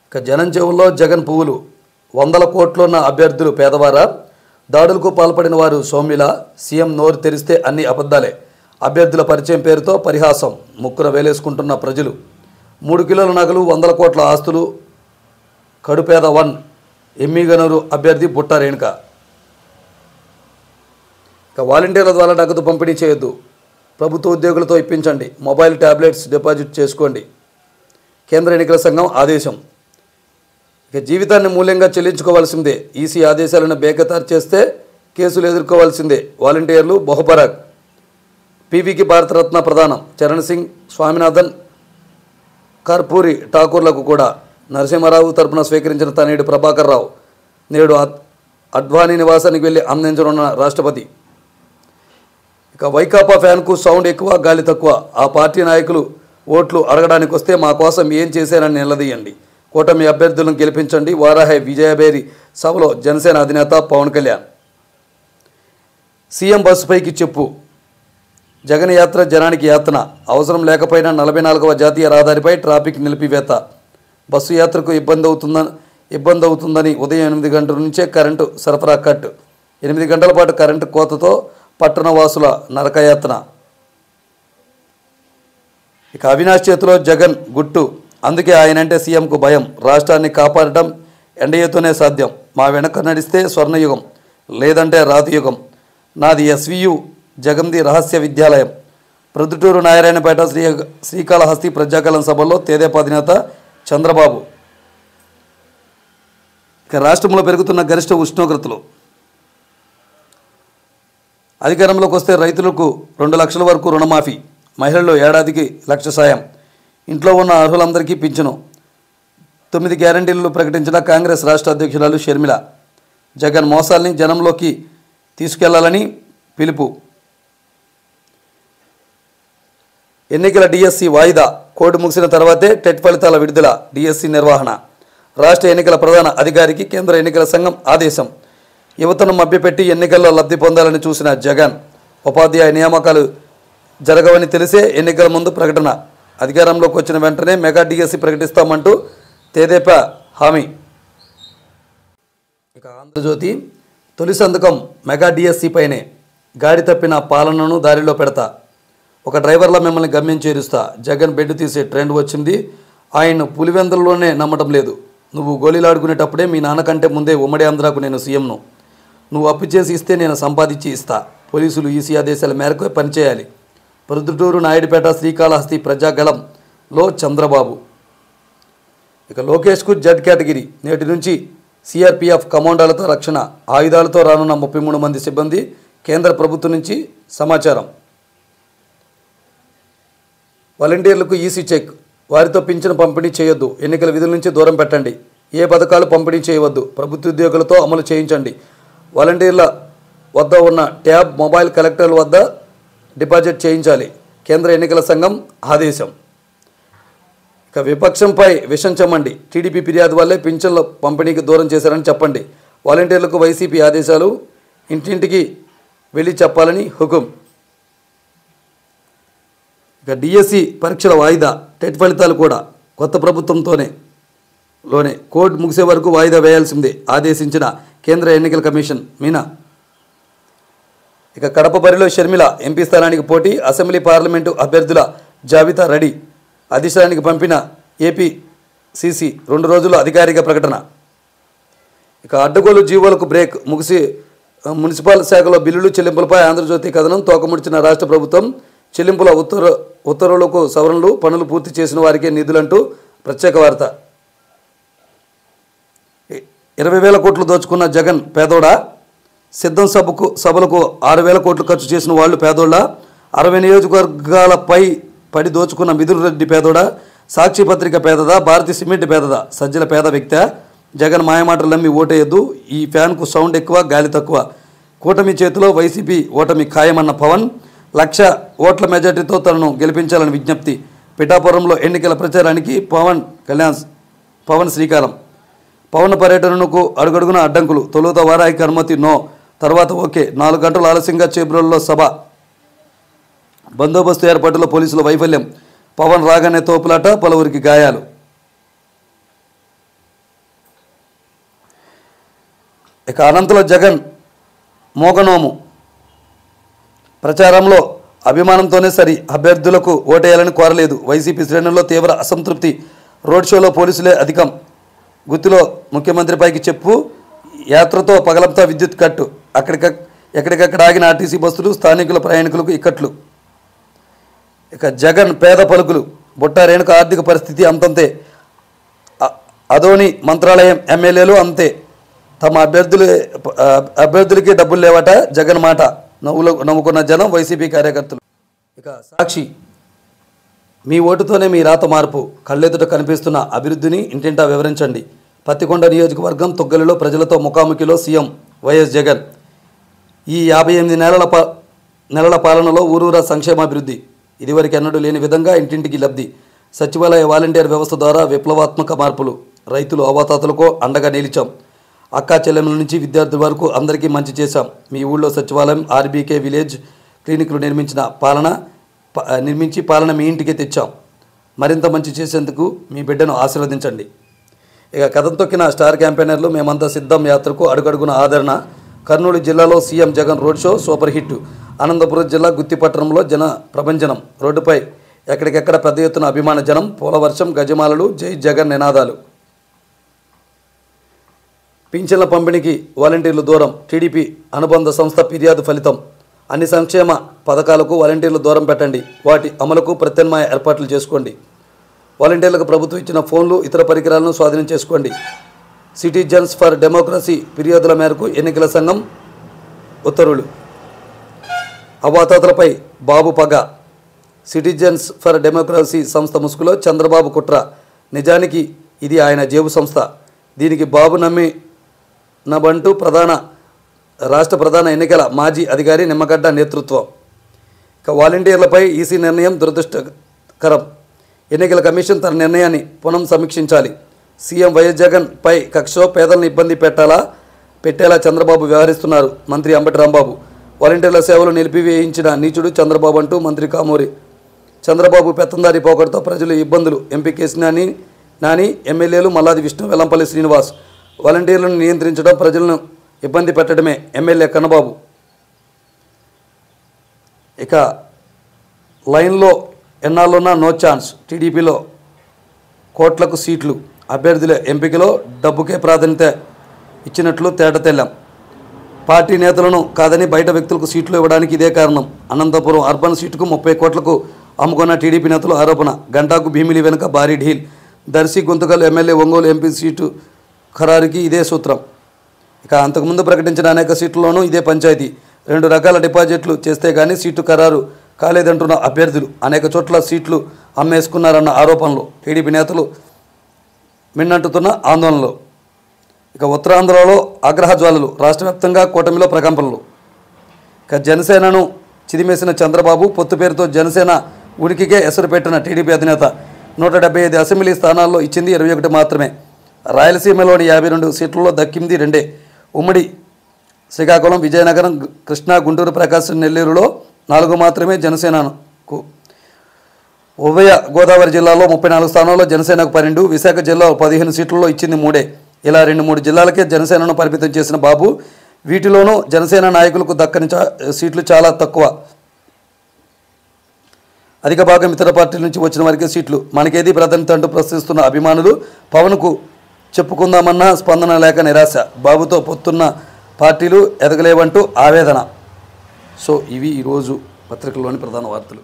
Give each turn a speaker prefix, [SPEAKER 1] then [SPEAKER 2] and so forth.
[SPEAKER 1] ఇక జనం చెవుల్లో జగన్ పువ్వులు. 100 కోట్లున్న అభ్యర్థులు పేదవారా? దాడులకు పాల్పడిన వారు సౌమ్యుల? సీఎం నోరు తెరిస్తే అన్ని అబద్ధాలే. అభ్యర్థుల పరిచయం పేరుతో పరిహాసం. ముక్కున వేలేసుకుంటున్న ప్రజలు. 3 కిలోల నగలు, 100 కోట్ల ఆస్తులు. కడుపేద 1 ఎమ్మిగనూరు అభ్యర్థి బుట్ట రేణుక. ఇక వాలంటీర్ల ద్వారా నగదు పంపిణీ చేయొద్దు. ప్రభుత్వ ఉద్యోగులతో ఇప్పించండి. మొబైల్ ట్యాబ్లెట్స్ డిపాజిట్ చేసుకోండి. కేంద్ర ఎన్నికల సంఘం ఆదేశం. ఇక జీవితాన్ని మూల్యంగా చెల్లించుకోవాల్సిందే. ఈసీ ఆదేశాలను బేఖతారు చేస్తే కేసులు ఎదుర్కోవాల్సిందే. వాలంటీర్లు బహుపరాగ్. పీవీకి భారతరత్న ప్రదానం. చరణ్ సింగ్, స్వామినాథన్, కర్పూరి ఠాకూర్లకు కూడా. నరసింహారావు తరపున స్వీకరించిన తనయుడు ప్రభాకర్ రావు నేడు అడ్వాణీ నివాసానికి వెళ్ళి అందించనున్న రాష్ట్రపతి. ఇక వైకాపా ఫ్యాన్కు సౌండ్ ఎక్కువ, గాలి తక్కువ. ఆ పార్టీ నాయకులు ఓట్లు అడగడానికి వస్తే మా కోసం ఏం చేశారని నిలదీయండి. కూటమి అభ్యర్థులను గెలిపించండి. వారాహి విజయబేరి సభలో జనసేన అధినేత పవన్ కళ్యాణ్. సీఎం బస్సుపైకి చెప్పు. జగన్ యాత్ర జనానికి యాతన. అవసరం లేకపోయినా 44వ జాతీయ రహదారిపై ట్రాఫిక్ నిలిపివేత. బస్సు యాత్రకు ఇబ్బంది అవుతుందని ఉదయం 8 గంటల నుంచే కరెంటు సరఫరా కట్. 8 గంటల పాటు కరెంటు కోతతో పట్టణవాసుల నరకయాతన. ఇక అవినాష్ చేతిలో జగన్ గుట్టు. అందుకే ఆయనంటే సీఎంకు భయం. రాష్ట్రాన్ని కాపాడటం ఎన్డీఏతోనే సాధ్యం. మా వెనక నడిస్తే స్వర్ణయుగం, లేదంటే రాతియుగం. నాది ఎస్వీయు, జగన్ది రహస్య విద్యాలయం. ప్రొద్దుటూరు నారాయణపేట శ్రీకాళహస్తి ప్రజాకళం సభల్లో తెదేపా అధినేత చంద్రబాబు. ఇక రాష్ట్రంలో పెరుగుతున్న గరిష్ట ఉష్ణోగ్రతలు. అధికారంలోకి వస్తే రైతులకు 2 లక్షల వరకు రుణమాఫీ. మహిళలు ఏడాదికి 1 లక్ష సాయం. ఇంట్లో ఉన్న అర్హులందరికీ పింఛను. 9 గ్యారంటీలు ప్రకటించిన కాంగ్రెస్ రాష్ట్ర అధ్యక్షురాలు షర్మిల. జగన్ మోసాల్ని జనంలోకి తీసుకెళ్లాలని పిలుపు. ఎన్నికల డిఎస్సి వాయిదా. కోడ్ ముగిసిన తర్వాతే టెట్ ఫలితాల విడుదల. డిఎస్సి నిర్వహణ. రాష్ట్ర ఎన్నికల ప్రధాన అధికారికి కేంద్ర ఎన్నికల సంఘం ఆదేశం. యువతను మభ్యపెట్టి ఎన్నికల్లో లబ్ధి పొందాలని చూసిన జగన్. ఉపాధ్యాయ నియామకాలు జరగవని తెలిసే ఎన్నికల ముందు ప్రకటన. అధికారంలోకి వచ్చిన వెంటనే మెగా డిఎస్సి ప్రకటిస్తామంటూ తెదేపా హామీ. ఇక ఆంధ్రజ్యోతి. తొలి సంతకం మెగా డిఎస్సి పైనే. గాడి తప్పిన పాలనను దారిలో పెడతా. ఒక డ్రైవర్లా మిమ్మల్ని గమ్యం చేరుస్తా. జగన్ బెడ్ తీసే ట్రెండ్ వచ్చింది. ఆయన పులివెందుల్లోనే నమ్మటం లేదు. నువ్వు గోళీలాడుకునేటప్పుడే మీ నాన్నకంటే ముందే ఉమ్మడి ఆంధ్రాకు నేను సీఎంను. నువ్వు అప్పు చేసి ఇస్తే నేను సంపాదించి ఇస్తా. పోలీసులు ఈసీ ఆదేశాల మేరకు పనిచేయాలి. ప్రొద్దుటూరు నాయుడుపేట శ్రీకాళహస్తి ప్రజాగళంలో చంద్రబాబు. ఇక లోకేష్కు జడ్ కేటగిరీ. నేటి నుంచి సిఆర్పిఎఫ్ కమాండోలతో రక్షణ. ఆయుధాలతో రానున్న 33 మంది సిబ్బంది. కేంద్ర ప్రభుత్వం నుంచి సమాచారం. వాలంటీర్లకు ఈసీ చెక్. వారితో పింఛను పంపిణీ చేయొద్దు. ఎన్నికల విధుల నుంచి దూరం పెట్టండి. ఏ పథకాలు పంపిణీ చేయవద్దు. ప్రభుత్వ ఉద్యోగులతో అమలు చేయించండి. వాలంటీర్ల వద్ద ఉన్న ట్యాబ్, మొబైల్ కలెక్టర్ల వద్ద డిపాజిట్ చేయించాలి. కేంద్ర ఎన్నికల సంఘం ఆదేశం. ఇక విపక్షంపై విషం చెమ్మండి. టీడీపీ ఫిర్యాదు వల్లే పింఛన్ల పంపిణీకి దూరం చేశారని చెప్పండి. వాలంటీర్లకు వైసీపీ ఆదేశాలు. ఇంటింటికి వెళ్ళి చెప్పాలని హుకుం. ఇక డిఎస్సి పరీక్షల వాయిదా. టెట్ ఫలితాలు కూడా కొత్త ప్రభుత్వంలోనే కోడ్ ముగిసే వరకు వాయిదా వేయాల్సిందే ఆదేశించిన కేంద్ర ఎన్నికల కమిషన్. మీనా. ఇక కడప బరిలో షర్మిల. ఎంపీ స్థానానికి పోటీ. అసెంబ్లీ పార్లమెంటు అభ్యర్థుల జాబితా రెడీ. అధిష్టానానికి పంపిన ఏపీసీసీ. 2 రోజుల్లో అధికారిక ప్రకటన. ఇక అడ్డగోలు జీవోలకు బ్రేక్. మున్సిపల్ శాఖలో బిల్లులు చెల్లింపులపై ఆంధ్రజ్యోతి కథనం. తోకముడిచిన రాష్ట్ర ప్రభుత్వం. చెల్లింపుల ఉత్తర్వులకు సవరణలు. పనులు పూర్తి చేసిన వారికే నిధులంటూ ప్రత్యేక వార్త. 20,000 కోట్లు దోచుకున్న జగన్ పేదోడా? సిద్ధం సభలకు 6,000 కోట్లు ఖర్చు చేసిన వాళ్ళు పేదోళ్ళ? 60 నియోజకవర్గాలపై పడి దోచుకున్న మిథున్ రెడ్డి పేదోడా? సాక్షి పత్రిక పేదదా? భారతీ సిమెంట్ పేదదా? సజ్జల పేద వ్యక్తే. జగన్ మాయమాటలు నమ్మి ఓటేయొద్దు. ఈ ఫ్యాన్కు సౌండ్ ఎక్కువ, గాలి తక్కువ. కూటమి చేతిలో వైసీపీ ఓటమి ఖాయమన్న పవన్. 1,00,000 ఓట్ల మెజార్టీతో తనను గెలిపించాలని విజ్ఞప్తి. పిఠాపురంలో ఎన్నికల ప్రచారానికి పవన్ శ్రీకారం. పవన్ పర్యటనకు అడుగడుగున అడ్డంకులు. తొలుత వారాయికి అనుమతి నో, తర్వాత ఓకే. 4 గంటలు ఆలస్యంగా చేబ్రోలులో సభ. బందోబస్తు ఏర్పాటులో పోలీసుల వైఫల్యం. పవన్ రాగానే తోపులాట, పలువురికి గాయాలు. ఇక అనంతలో జగన్ మోగనోము. ప్రచారంలో అభిమానంతోనే సరి, అభ్యర్థులకు ఓటేయాలని కోరలేదు. వైసీపీ శ్రేణుల్లో తీవ్ర అసంతృప్తి. రోడ్ షోలో పోలీసులే అధికం. గుత్తిలో ముఖ్యమంత్రిపైకి చెప్పు. యాత్రతో పగలంతా విద్యుత్ కట్టు. ఎక్కడికక్కడ ఆగిన ఆర్టీసీ బస్సులు, స్థానికుల ప్రయాణికులకు ఇక్కట్లు. ఇక జగన్ పేద పలుకులు. బుట్ట రేణుక ఆర్థిక పరిస్థితి అంతంతే. అదోని మంత్రాలయం ఎమ్మెల్యేలు అంతే. తమ అభ్యర్థులకి డబ్బులు లేవట జగన్ మాట. నవ్వుకున్న జనం, వైసీపీ కార్యకర్తలు. ఇక సాక్షి. మీ ఓటుతోనే మీ రాత మార్పు. కళ్ళెదుట కనిపిస్తున్న అభివృద్ధిని ఇంటింటా వివరించండి. పత్తికొండ నియోజకవర్గం తొగ్గలిలో ప్రజలతో ముఖాముఖిలో సీఎం వైఎస్ జగన్. ఈ 58 నెలల పాలనలో ఊరూరా సంక్షేమాభివృద్ధి. ఇదివరకు ఎన్నడూ లేని విధంగా ఇంటింటికి లబ్ధి. సచివాలయ వాలంటీర్ వ్యవస్థ ద్వారా విప్లవాత్మక మార్పులు. రైతులు అవతాతలకు అండగా నిలిచాం. అక్కా చెల్లెమ్మల నుంచి విద్యార్థుల వరకు అందరికీ మంచి చేశాం. మీ ఊళ్ళో సచివాలయం, ఆర్బీకే విలేజ్ క్లినిక్లు నిర్మించి పాలన మీ ఇంటికే తెచ్చాం. మరింత మంచి చేసేందుకు మీ బిడ్డను ఆశీర్వదించండి. ఇక కథం తొక్కిన స్టార్ క్యాంపెయినర్లు. మేమంతా సిద్ధం యాత్రకు అడుగడుగున ఆదరణ. కర్నూలు జిల్లాలో CM Jagan road show super hit. Anantapuram జిల్లా గుత్తిపట్టణంలో జన ప్రభంజనం. రోడ్డుపై ఎక్కడికెక్కడ పెద్ద ఎత్తున అభిమాన జనం. పూలవర్షం, గజమాలలు, జై జగన్ నినాదాలు. పింఛన్ల పంపిణీకి వాలంటీర్లు దూరం. టీడీపీ అనుబంధ సంస్థ ఫిర్యాదు ఫలితం. అన్ని సంక్షేమ పథకాలకు వాలంటీర్లు దూరం పెట్టండి. వాటి అమలుకు ప్రత్యామ్నాయ ఏర్పాట్లు చేసుకోండి. వాలంటీర్లకు ప్రభుత్వం ఇచ్చిన ఫోన్లు, ఇతర పరికరాలను స్వాధీనం చేసుకోండి. సిటిజన్స్ ఫర్ డెమోక్రసీ ఫిర్యాదుల మేరకు ఎన్నికల సంఘం ఉత్తర్వులు. అవాతాతలపై బాబు పగ. సిటిజన్స్ ఫర్ డెమోక్రసీ సంస్థ ముసుగులో చంద్రబాబు కుట్ర. నిజానికి ఇది ఆయన జేబు సంస్థ. దీనికి బాబు నమ్మినబంటూ రాష్ట్ర ప్రధాన ఎన్నికల మాజీ అధికారి నిమ్మగడ్డ నేతృత్వం. ఇక వాలంటీర్లపై ఈసీ నిర్ణయం దురదృష్టకరం. ఎన్నికల కమిషన్ తన నిర్ణయాన్ని పునః సమీక్షించాలి. సీఎం వైఎస్ జగన్ పై కక్షలో పేదలను ఇబ్బంది పెట్టేలా చంద్రబాబు వ్యవహరిస్తున్నారు. మంత్రి అంబటి రాంబాబు. వాలంటీర్ల సేవలు నిలిపివేయించిన నీచుడు చంద్రబాబు అంటూ మంత్రి కామూరి. చంద్రబాబు పెత్తందారి పోకడతో ప్రజలు ఇబ్బందులు. ఎంపీ కేసీనాని ఎమ్మెల్యేలు మల్లాది విష్ణు, వెల్లంపల్లి శ్రీనివాస్. వాలంటీర్లను నియంత్రించడం, ప్రజలను ఇబ్బంది పెట్టడమే ఎమ్మెల్యే కన్నబాబు. ఇక లైన్లో ఎన్నాళ్ళున్నా నో ఛాన్స్. టీడీపీలో కోట్లకు సీట్లు. అభ్యర్థుల ఎంపికలో డబ్బుకే ప్రాధాన్యత ఇచ్చినట్లు తేటతెల్లాం. పార్టీ నేతలను కాదని బయట వ్యక్తులకు సీట్లు ఇవ్వడానికి ఇదే కారణం. అనంతపురం అర్బన్ సీటుకు 30 కోట్లకు అమ్ముకున్న టీడీపీ నేతలు ఆరోపణ. గంటాకు భీమిలి వెనుక భారీ deal. Darsi, Guntakal MLA, Ongole MP seat ఖరారుకి ఇదే సూత్రం. ఇక అంతకుముందు ప్రకటించిన అనేక సీట్లలోనూ ఇదే పంచాయతీ. 2 రకాల డిపాజిట్లు చేస్తే కానీ సీటు ఖరారు కాలేదంటున్న అభ్యర్థులు. అనేక చోట్ల సీట్లు అమ్మేసుకున్నారన్న ఆరోపణలు. టీడీపీ నేతలు మిన్నంటుతున్న ఆందోళనలు. ఇక ఉత్తరాంధ్రలో ఆగ్రహజ్వాలలు. రాష్ట్ర వ్యాప్తంగా కూటమిలో ప్రకంపనలు. ఇక జనసేనను చిదిమేసిన చంద్రబాబు. పొత్తు పేరుతో జనసేన ఉనికికే ఎసరు పెట్టిన టీడీపీ అధినేత 175 అసెంబ్లీ స్థానాల్లో ఇచ్చింది 21 మాత్రమే. రాయలసీమలోని 52 సీట్లలో దక్కింది 2. ఉమ్మడి శ్రీకాకుళం, విజయనగరం, కృష్ణా, గుంటూరు, ప్రకాశం, నెల్లూరులో 4 మాత్రమే జనసేనకు. ఉభయ గోదావరి జిల్లాలో 34 స్థానాల్లో జనసేనకు 12. విశాఖ జిల్లాలో 15 సీట్లలో ఇచ్చింది 3. ఇలా 2-3 జిల్లాలకే జనసేనను పరిమితం చేసిన బాబు. వీటిలోనూ జనసేన నాయకులకు దక్కని సీట్లు చాలా తక్కువ. అధిక భాగం ఇతర పార్టీల నుంచి వచ్చిన వారికే సీట్లు. మనకేది ప్రాధాన్యత అంటూ ప్రశ్నిస్తున్న అభిమానులు. పవన్కు చెప్పుకుందామన్నా స్పందన లేక నిరాశ. బాబుతో పొత్తున్న పార్టీలు ఎదగలేవంటూ ఆవేదన. సో ఇవి ఈరోజు పత్రికల్లోని ప్రధాన వార్తలు.